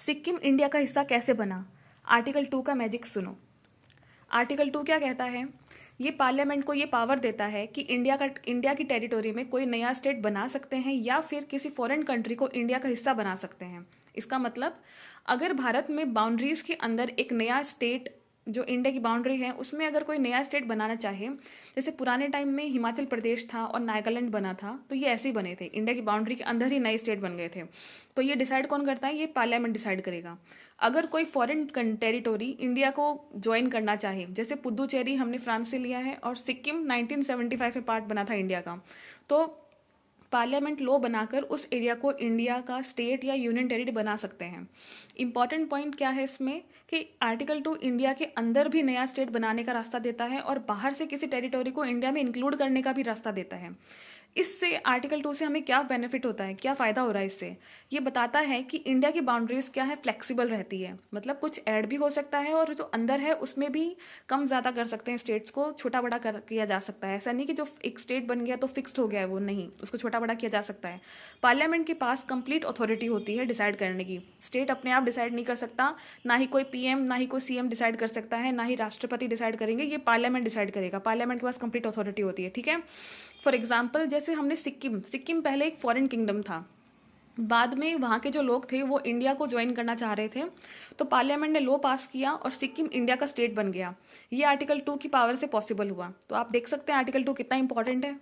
Sikkim India का हिस्सा कैसे बना? आर्टिकल 2 का मैजिक सुनो। आर्टिकल 2 क्या कहता है? ये पार्लियामेंट को ये पावर देता है कि इंडिया की टेरिटोरी में कोई नया स्टेट बना सकते हैं या फिर किसी फॉरेन कंट्री को इंडिया का हिस्सा बना सकते हैं। इसका मतलब अगर भारत में बाउंड्रीज के अंदर एक नया स्टेट जो इंडिया की बाउंड्री है उसमें अगर कोई नया स्टेट बनाना चाहे, जैसे पुराने टाइम में हिमाचल प्रदेश था और नागालैंड बना था, तो ये ऐसे ही बने थे, इंडिया की बाउंड्री के अंदर ही नए स्टेट बन गए थे। तो ये डिसाइड कौन करता है? ये पार्लियामेंट डिसाइड करेगा। अगर कोई फॉरेन टेरिटोरी इंडिया को ज्वाइन करना चाहे, जैसे पुदुचेरी हमने फ्रांस से लिया है और सिक्किम 1975 में पार्ट बना था इंडिया का, तो पार्लियामेंट लॉ बनाकर उस एरिया को इंडिया का स्टेट या यूनियन टेरिटरी बना सकते हैं। इंपॉर्टेंट पॉइंट क्या है इसमें कि आर्टिकल 2 इंडिया के अंदर भी नया स्टेट बनाने का रास्ता देता है और बाहर से किसी टेरिटोरी को इंडिया में इंक्लूड करने का भी रास्ता देता है। इससे आर्टिकल 2 से हमें क्या बेनिफिट होता है, क्या फ़ायदा हो रहा है इससे? ये बताता है कि इंडिया की बाउंड्रीज क्या है, फ्लेक्सिबल रहती है, मतलब कुछ ऐड भी हो सकता है और जो अंदर है उसमें भी कम ज़्यादा कर सकते हैं, स्टेट्स को छोटा बड़ा किया जा सकता है। ऐसा नहीं कि जो एक स्टेट बन गया तो फिक्स्ड हो गया है, वो नहीं, उसको छोटा बड़ा किया जा सकता है। पार्लियामेंट के पास कंप्लीट अथॉरिटी होती है डिसाइड करने की। स्टेट अपने आप डिसाइड नहीं कर सकता, ना ही कोई पीएम ना ही कोई सीएम डिसाइड कर सकता है, ना ही राष्ट्रपति डिसाइड करेंगे, ये पार्लियामेंट डिसाइड करेगा। पार्लियामेंट के पास कंप्लीट अथॉरिटी होती है, ठीक है। फॉर एग्जाम्पल जैसे हमने सिक्किम पहले एक फॉरेन किंगडम था, बाद में वहाँ के जो लोग थे वो इंडिया को ज्वाइन करना चाह रहे थे, तो पार्लियामेंट ने लॉ पास किया और सिक्किम इंडिया का स्टेट बन गया। ये आर्टिकल 2 की पावर से पॉसिबल हुआ। तो आप देख सकते हैं आर्टिकल 2 कितना इंपॉर्टेंट है।